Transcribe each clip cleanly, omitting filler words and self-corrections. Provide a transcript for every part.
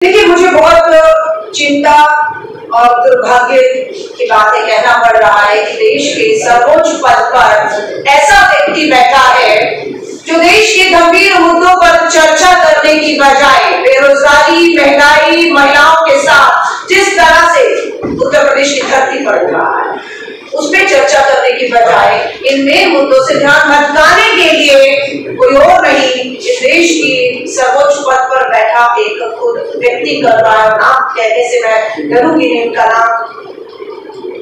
देखिए, मुझे बहुत चिंता और दुर्भाग्य की बातें कहना पड़ रहा है कि देश के सर्वोच्च पद पर ऐसा व्यक्ति बैठा है जो देश के गंभीर मुद्दों पर चर्चा करने की बजाय बेरोजगारी, महंगाई, महिलाओं के साथ जिस तरह से उत्तर प्रदेश की धरती पड़ रहा है उस पर चर्चा करने की बजाय इन मेन मुद्दों से ध्यान भटकाने के लिए कोई और नहीं, इस देश की सर्वोच्च पद पर बैठा एक खुद व्यक्ति कर रहा है। नाम कहने से मैं डरूंगी नहीं, उनका नाम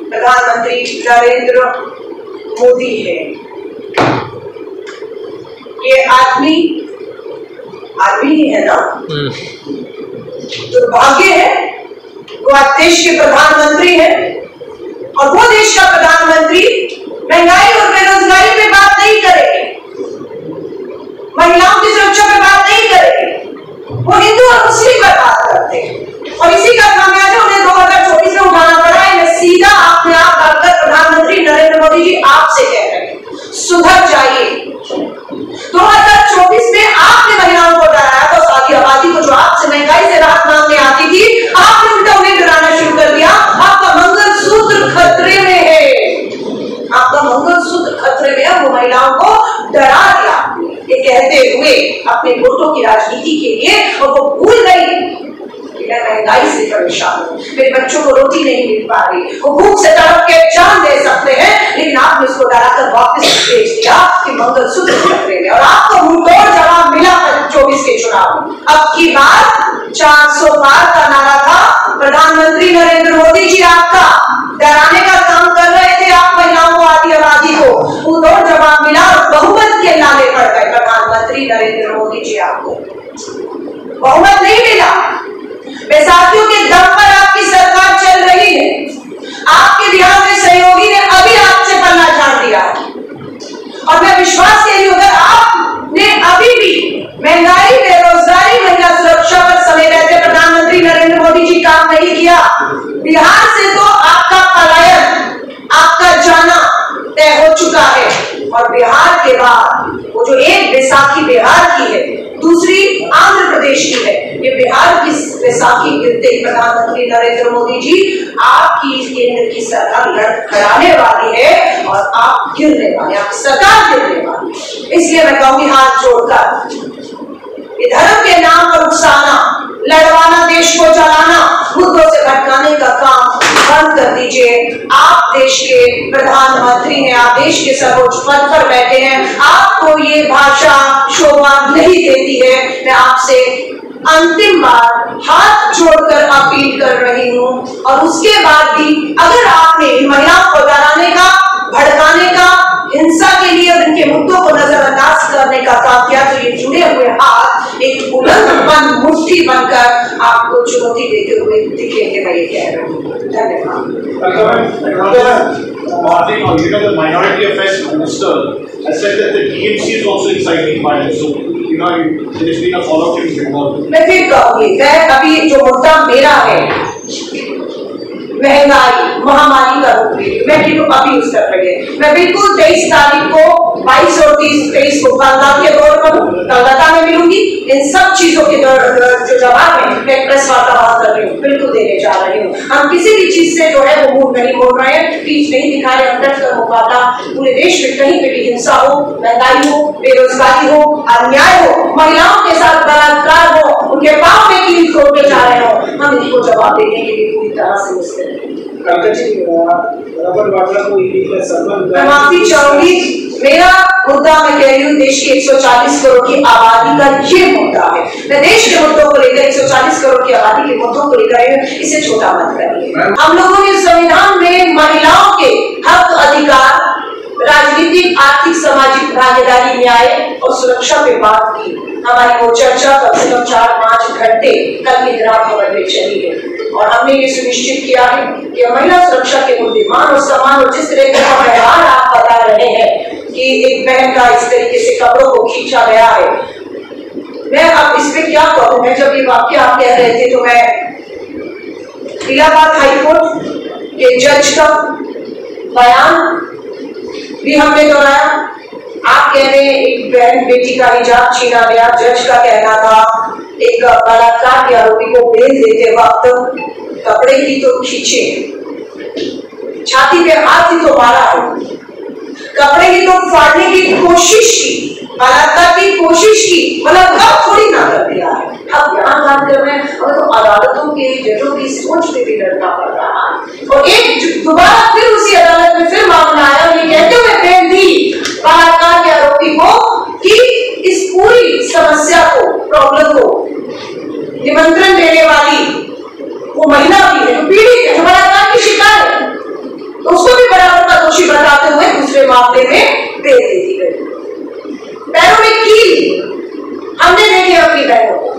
प्रधानमंत्री नरेंद्र मोदी है। ये आदमी ही है ना, दुर्भाग्य है, वो आज देश के प्रधानमंत्री है और वो देश का प्रधानमंत्री महंगाई और बेरोजगारी पे बात नहीं करेंगे, महिलाओं की सुरक्षा पे बात नहीं करेंगे, वो हिंदू और मुस्लिम पर बात करते हैं और इसी का खामियाजा उन्हें 2024 में उठाना पड़ा है। मैं सीधा अपने आप आकर प्रधानमंत्री नरेंद्र मोदी जी आपसे कह रहे हैं, सुधर जाइए। 2024 में आपने महिलाओं को डराया था, साथी आबादी को जो आपसे महंगाई से राहत मांगने आती थी, आपने उल्टा उन्हें डराना शुरू कर दिया। आपका मंगलसूत्र खतरे में है, आपका मंगलसूत्र खतरे में है, वो महिलाओं को डरा दिया ये कहते हुए अपने वोटों की राजनीति के लिए, और वो भूल गई कि मैं महंगाई से परेशान हूँ, मेरे बच्चों को रोटी नहीं मिल पा रही, वो भूख से तड़प के जान दे सकते हैं, लेकिन आपने उसको डराकर वापस भेज दिया कि मंगलसूत्र खतरे में, और आपको मुंहतोड़ जवाब मिला 24 के चुनाव में। अब की बार 400 पार का नारा था, प्रधानमंत्री नरेंद्र मोदी जी आपका डराने का काम कर रहे थे, आप महिलाओं को, आदि आबादी को, मुंहतोड़ जवाब मिला और बहुमत के नारे पड़ गए। प्रधानमंत्री नरेंद्र मोदी जी आपको बहुमत नहीं मिला, बैसाखियों के दम पर आपकी सरकार चल रही है, आपके बिहार में सहयोगी ने अभी आपसे पल्ला झाड़ दिया और मैं विश्वास कह रही हूं अगर आपने अभी भी महंगाई, बेरोजगारी, महिला सुरक्षा पर समय रहते प्रधानमंत्री नरेंद्र मोदी जी काम नहीं किया, बिहार से तो आपका पलायन, आपका जाना तय हो चुका है। और बिहार के बाद वो जो एक बैसाखी बिहार की है, दूसरी आंध्र प्रदेश की है, ये बिहार की बैसाखी गिरते ही प्रधानमंत्री नरेंद्र मोदी जी आपकी केंद्र की सरकार लड़खड़ाने वाली है और आप गिरने वाले, आपकी सरकार गिरने वाली है। इसलिए मैं कहूंगी हाथ जोड़कर, ये धर्म के नाम पर उकसाना, लड़वाना, देश को चलाना, मुद्दों से भटकाने का काम बंद कर दीजिए। आप देश के प्रधानमंत्री हैं, आप देश के सर्वोच्च पद पर बैठे हैं, आपको ये भाषा शोभा नहीं देती है। मैं आपसे अंतिम बार हाथ जोड़कर अपील कर रही हूं, और उसके बाद भी अगर आपने महिलाओं को डराने का, भड़काने का, हिंसा के लिए और इनके मुद्दों को नजरअंदाज करने का काम किया, तो ये जुड़े हुए हाथ एक बुलंद मुट्ठी बनकर आपको चुनौती देते हुए दिखेंगे। मैं ये कह रही हूँ। धन्यवाद। The minority affairs minister has said that the TMC is also inciting violence. So, there's been a follow-up in Bengal. मैं फिर कहूँगी, मैं अभी जो मुद्दा मेरा है, महंगाई, महामारी का रूप ले, मैं अभी उस पर गए, मैं बिल्कुल 23 तारीख को, 22 और 23 को बंगाल के दौर पर कलकत्ता में मिलूंगी। इन सब चीजों के जो जवाब है मैं प्रेस वार्ता बात कर रही हूँ, बिल्कुल देने जा रही हूँ। हम किसी भी चीज से जो है वो मुंह नहीं मोड़ रहे हैं, पीछ नहीं दिखा रहे, अंदर का मुकाबला पूरे देश में कहीं पे भी हिंसा हो, महंगाई हो, बेरोजगारी हो, अन्याय हो, महिलाओं के साथ बलात्कार हो, उनके पांव में कील खोलते जा रहे हो, हम इनको जवाब देने के लिए पूरी तरह से मुस्तैद हैं। मैं माफी चाहूंगी, मेरा मुद्दा मैं कह रही हूँ देश की 140 करोड़ की आबादी का ये मुद्दा है। मैं देश के मुद्दों को लेकर, 140 करोड़ की आबादी के मुद्दों को लेकर, इसे छोटा मत करिए। हम लोगों ने संविधान में महिलाओं के हक, अधिकार, राजनीतिक, आर्थिक, सामाजिक भागीदारी, न्याय और सुरक्षा पे बात की। हमारी वो चर्चा कम से कम 4-5 घंटे कल की भवन में चली है और हमने ये सुनिश्चित किया है कि महिला सुरक्षा के मुद्दे, मान और सम्मान, और जिस तरह का व्यवहार आप बता रहे हैं कि एक बहन का इस तरीके से कपड़ों को खींचा गया है, मैं अब इस पे क्या कहूँ। मैं जब ये वाक्य आप कह रहे थे तो मैं इलाहाबाद हाईकोर्ट के जज का बयान भी हमने दोहराया। आप कह रहे हैं एक बहन बेटी का हिजाब छीना गया, जज का कहना था एक बलात्कार के आरोपी को बेल देते वक्त कपड़े की तो खींचे, छाती पे हाथ ही तो मारा है, कपड़े की तो फाड़ने की कोशिश की, बलात्कार की कोशिश की, मतलब अब थोड़ी ना कर दिया है। अब यहाँ बात कर रहे हैं, हमें तो अदालतों के जजों की सोच पे भी लड़ना पड़ रहा है। और एक दोबारा फिर उसी अदालत में फिर मामला आया, ये कहते हुए बेल दी बलात्कार के आरोपी को कि इस पूरी समस्या को, प्रॉब्लम को निमंत्रण देने वाली वो महिला भी है, जो पीड़ित है, जो बलात्कार की शिकार है, तो उसको भी बराबर का दोषी बताते हुए दूसरे मामले में बेल दे दी गई। पैरों में कील हमने देखे अपनी बहनों को,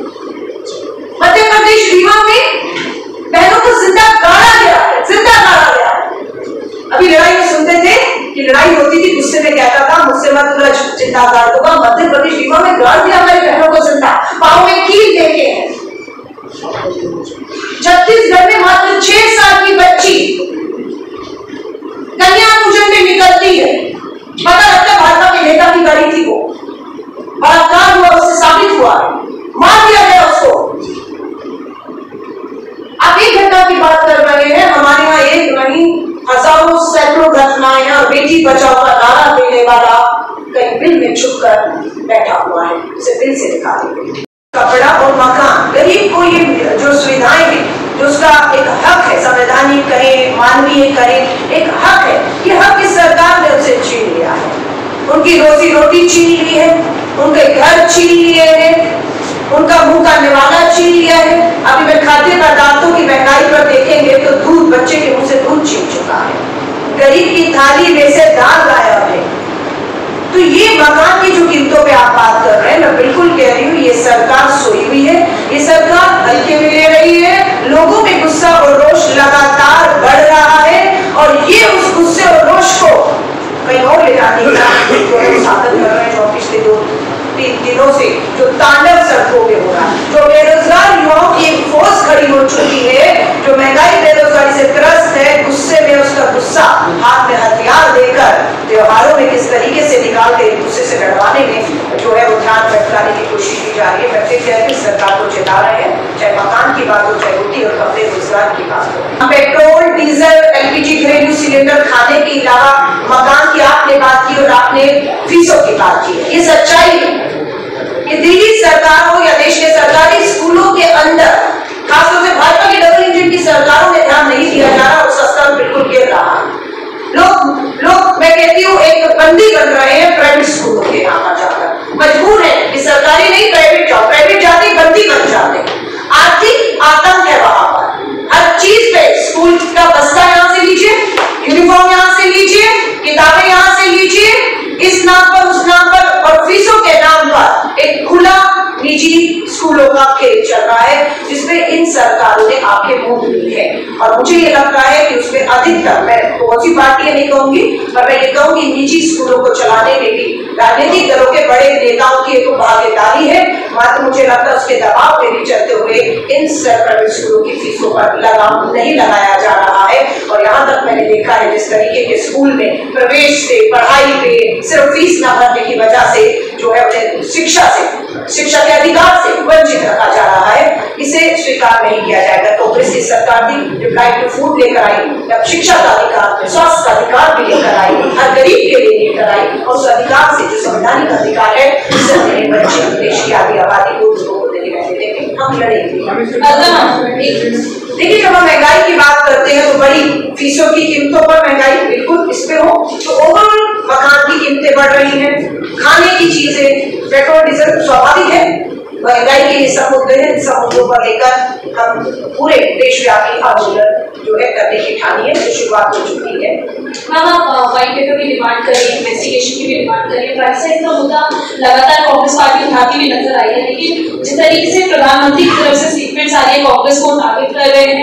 मध्य प्रदेश रीवा में बहनों को जिंदा गाड़ा गया है, जिंदा गाड़ा गया है। अभी लड़ाई में सुनते थे कि लड़ाई होती थी, गुस्से में कहता था मुझसे मत उलझ, जिंदा गाड़ दूंगा। मध्य प्रदेश रीवा में गाड़ दिया हमारी बहनों को जिंदा, पांव में कील देके हैं। छत्तीसगढ़ में मात्र 6 साल की बच्ची कन्या पूजन में निकलती है, पता लगता है भाजपा के नेता की गाड़ी थी, वो बलात्कार हुआ, उससे साबित हुआ, मार दिया गया उसको। आप एक घटना की बात कर रहे हैं, हमारे यहाँ एक नहीं हजारों सैकड़ों घटनाएं हैं, और बेटी बचाओ का नारा देने वाला कहीं बिल में छुप कर बैठा हुआ है, उसे बिल से निकालेंगे। कपड़ा और मकान, गरीब को ये जो सुविधाएं हैं, जो उसका एक हक है, संवैधानिक करें, मानवीय करें, एक हक है, ये हक इस सरकार ने उसे छीन लिया है। उनकी रोजी रोटी छीन ली है, उनके घर छीन लिए हैं, उनका मुंह का निवाला छीन लिया है। अभी मैं खाद्य पदार्थों की महंगाई पर देखेंगे तो दूध, बच्चे के मुंह से दूध छीन चुका है, गरीब की थाली में से दाल गायब है। तो ये मकान की जो कीमतों पे आप बात कर रहे हैं, मैं बिल्कुल कह रही हूँ ये सरकार सोई हुई है, ये सरकार हल्के में ले रही है। लोगों में गुस्सा और रोष लगातार बढ़ रहा है, और ये उस गुस्से और रोष को कहीं और ले जाने का साधन कर रहे हैं। जो पिछले 2-3 दिनों से जो तांडव सड़कों पे हो रहा है, जो बेरोजगार युवाओं की एक फोर्स खड़ी हो चुकी है, जो महंगाई बेरोजगारी से त्रस्त है, गुस्से में उसका गुस्सा हाथ में हथियार देकर त्योहारों में किस तरीके से निकाल के एक दूसरे से लड़वाने में जो है वो ध्यान भटकाने की कोशिश की जा रही है। मैं फिर कह रही सरकार को चेता रहे हैं, चाहे मकान की बात हो, चाहे रोटी और कपड़े रोजगार की बात हो। पेट्रोल, डीजल, एलपीजी, घरेलू सिलेंडर, खाने के अलावा मकान की आपने बात की और आपने फीसों की बात की, ये सच्चाई है। ये दिल्ली सरकार हो या देश के सरकारी स्कूलों के अंदर, खासतौर से भाजपा की डबल इंजन की सरकारों में ध्यान नहीं दिया जा रहा, उसका स्तर बिल्कुल गिर रहा है। लोग मैं कहती हूँ एक बंदी बन रहे हैं प्राइवेट स्कूलों के यहाँ जाकर, मजबूर है कि सरकारी नहीं प्राइवेट जाओ, प्राइवेट जाते बंदी बन जाते। आर्थिक आतंक है वहां पर, हर चीज पे स्कूल का बस्ता यहाँ से लीजिए, यूनिफॉर्म यहाँ से लीजिए, किताबें यहाँ से लीजिए, इस नाम पर उस नाम पर, और फीसों के नाम पर एक खुला निजी स्कूलों का खेल चल रहा है, जिसमें इन सरकारों ने आंखें मूंद ली है। और मुझे ये लगता है कि उसमें अधिकतर, मैं कौन सी पार्टियां नहीं कहूंगी, पर मैं ये कहूंगी निजी स्कूलों को चलाने में भी राजनीतिक दलों के बड़े नेताओं की एक भागीदारी है। मात्र मुझे लगता है उसके दबाव में भी चलते हुए इन प्राइवेट स्कूलों की फीसों पर लगाम नहीं लगाया जा रहा है। और यहाँ तक मैंने देखा है जिस तरीके के स्कूल में प्रवेश से, पढ़ाई पे सिर्फ फीस न भरने की वजह से जो है उन्हें शिक्षा के अधिकार से वंचित रखा जा रहा है, इसे स्वीकार नहीं किया जाएगा। कांग्रेस की सरकार भी जो राइट टू फूड लेकर आई, जब शिक्षा का अधिकार, स्वास्थ्य का अधिकार भी लेकर आई, हर गरीब के लिए लेकर आई, और उस अधिकार से जो संवैधानिक अधिकार है उससे हमें वंचित देश की आधी आबादी को लोगों को देने में देंगे, हम लड़ेंगे। देखिए जब हम महंगाई की बात करते हैं तो बड़ी फीसों की कीमतों पर महंगाई बिल्कुल इस पे हो, तो ओवरऑल मकान की कीमतें बढ़ रही हैं, खाने की चीजें, पेट्रोल डीजल स्वाभाविक है, महंगाई के ये सब मुद्दे हैं। सब मुद्दों पर लेकर हम पूरे देशव्यापी आंदोलन जो है करने की ठानी है, जो शुरुआत हो चुकी है। मैम आप व्हाइट पेपर की डिमांड करिए, इन्वेस्टिगेशन की भी डिमांड करिए, प्राइवेटाइजेशन का मुद्दा लगातार कांग्रेस पार्टी उठाती हुई नजर आई है, लेकिन जिस तरीके से प्रधानमंत्री की तरफ से स्टेटमेंट्स आ रही है, कांग्रेस को टारगेट कर रहे हैं।